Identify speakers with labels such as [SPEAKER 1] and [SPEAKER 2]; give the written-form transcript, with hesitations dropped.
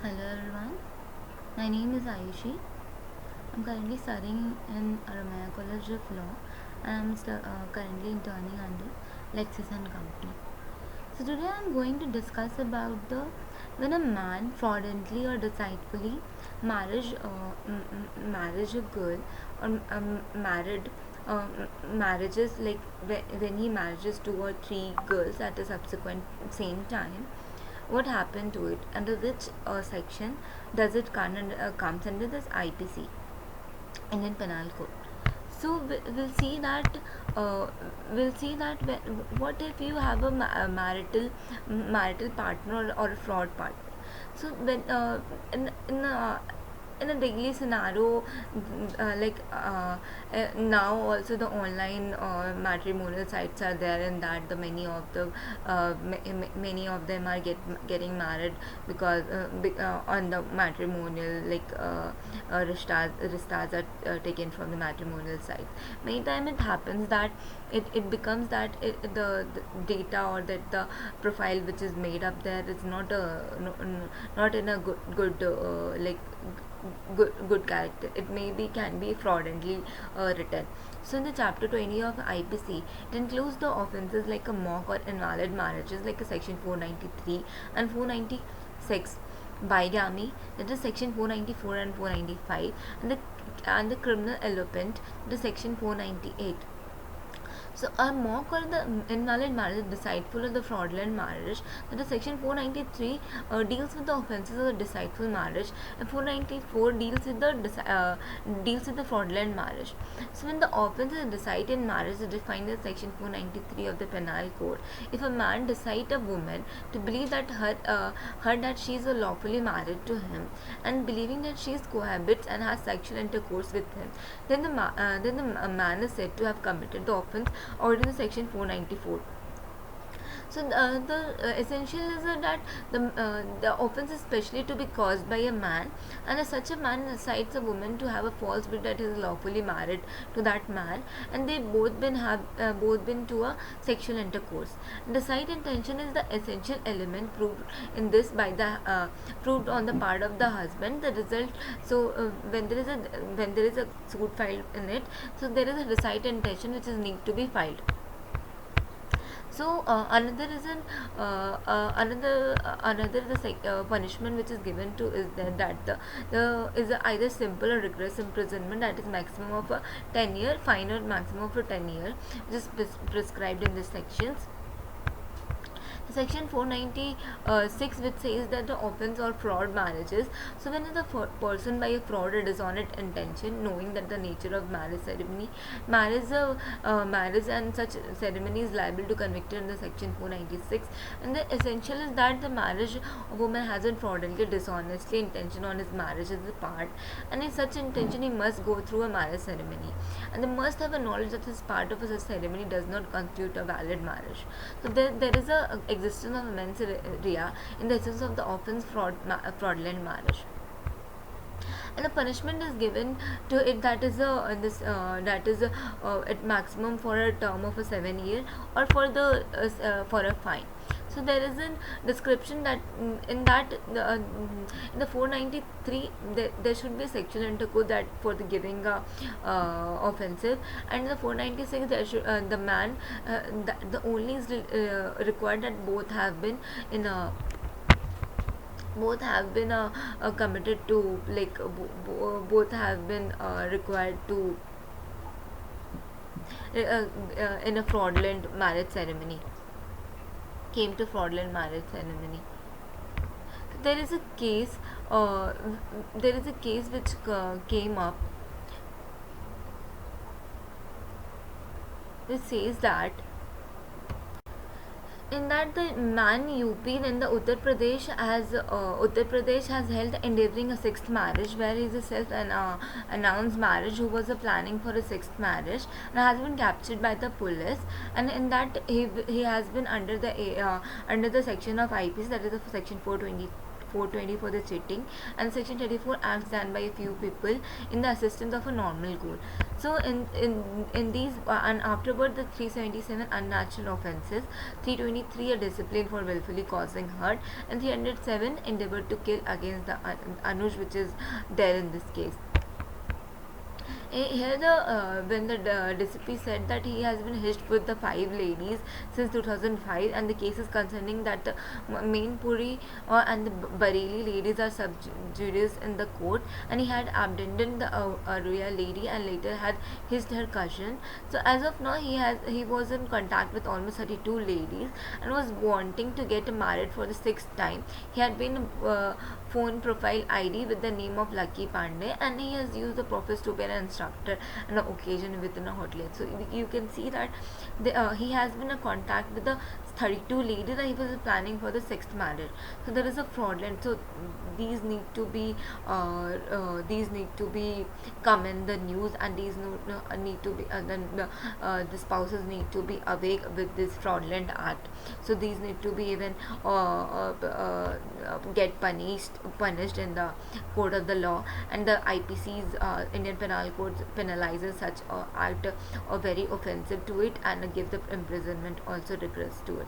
[SPEAKER 1] Hello everyone, my name is Ayushi. I'm currently studying in Ramaya College of Law and currently interning under Lexis and Company. So today I'm going to discuss about the when a man fraudulently or deceitfully marriage a girl or marriages like when he marriages two or three girls at a subsequent same time, what happened to it, under which section does it comes under this IPC, Indian Penal Code. So uh, we'll see that what if you have a marital partner or a fraud partner. So when in a daily scenario, now also the online matrimonial sites are there, and that the many of them are getting married because on the matrimonial rishtas are taken from the matrimonial site. Many times it happens that it becomes that the data or that the profile which is made up there is not not in a good character. It maybe can be fraudulently written. So in the chapter 20 of IPC, it includes the offences like a mock or invalid marriages like a section 493 and 496, bigamy, that is section 494 and 495, and the criminal elopement, that is section 498. So a mock or the invalid marriage, deceitful or the fraudulent marriage, that is section 493 deals with the offences of the deceitful marriage, and 494 deals with the fraudulent marriage. So when the offence is deceit in marriage is defined as section 493 of the Penal Code. If a man deceives a woman to believe that her that she is lawfully married to him, and believing that she is cohabits and has sexual intercourse with him, then the man is said to have committed the offence ordered in section 494. So the essential is that the offense is specially to be caused by a man, and as such a man incites a woman to have a false belief that he is lawfully married to that man, and they both been to a sexual intercourse. Decide intention is the essential element proved in this by the proved on the part of the husband. The result, so when there is a suit filed in it, so there is a decide intention which is need to be filed. So another reason, another punishment which is given to is that the is either simple or rigorous imprisonment, that is maximum of a 10 year, fine or maximum of a 10 year, which is prescribed in these sections. Section 496, which says that the offense or fraud marriages. So when the person by a fraud or dishonest intention, knowing that the nature of marriage and such ceremony is liable to convicted under section 496, and the essential is that the marriage woman has a fraudulently, dishonestly intention on his marriage as a part, and in such intention he must go through a marriage ceremony, and they must have a knowledge that this part of a ceremony does not constitute a valid marriage. So there is a existence of mens rea in the essence of the offense fraudulent marriage, and the punishment is given to it, that is a this that is a at maximum for a term of a 7 year, or for a fine. So there is a description that in the 493 there should be sexual intercourse that for the giving offensive, and in the 496 there should the man the only is required that both have been committed to, both have been required to in a fraudulent marriage ceremony, came to fraudulent marriage ceremony. There is a case uh, there is a case which came up, which says that in that the man UP, then the Uttar Pradesh has held endeavoring a sixth marriage, where he is a self announced marriage who was planning for a sixth marriage, and has been captured by the police, and in that he has been under the section of IPC, that is the section 420 for the cheating, and section 34 acts done by a few people in the assistance of a normal goal. So in these and afterward the 377 unnatural offences, 323 a discipline for willfully causing hurt, and 307 endeavour to kill against the Anuj, which is there in this case. Here the when the DCP said that he has been hitched with the 5 ladies since 2005, and the cases concerning that the Mainpuri and the Bareilly ladies are sub judice in the court, and he had abandoned the Arua lady and later had hitched her cousin. So as of now he was in contact with almost 32 ladies and was wanting to get married for the 6th time. He had been phone profile ID with the name of Lucky Pandey, and he has used the profile to be an instructor on an occasion within a hotel. So you can see that he has been in contact with the 32 ladies and he was planning for the 6th marriage. So there is a fraudulent. So these need to be come in the news, and these need to be the spouses need to be awake with this fraudulent act. So these need to be even get punished in the code of the law, and the IPC's Indian Penal Code penalizes such act very offensive to it and give the imprisonment also regress to it.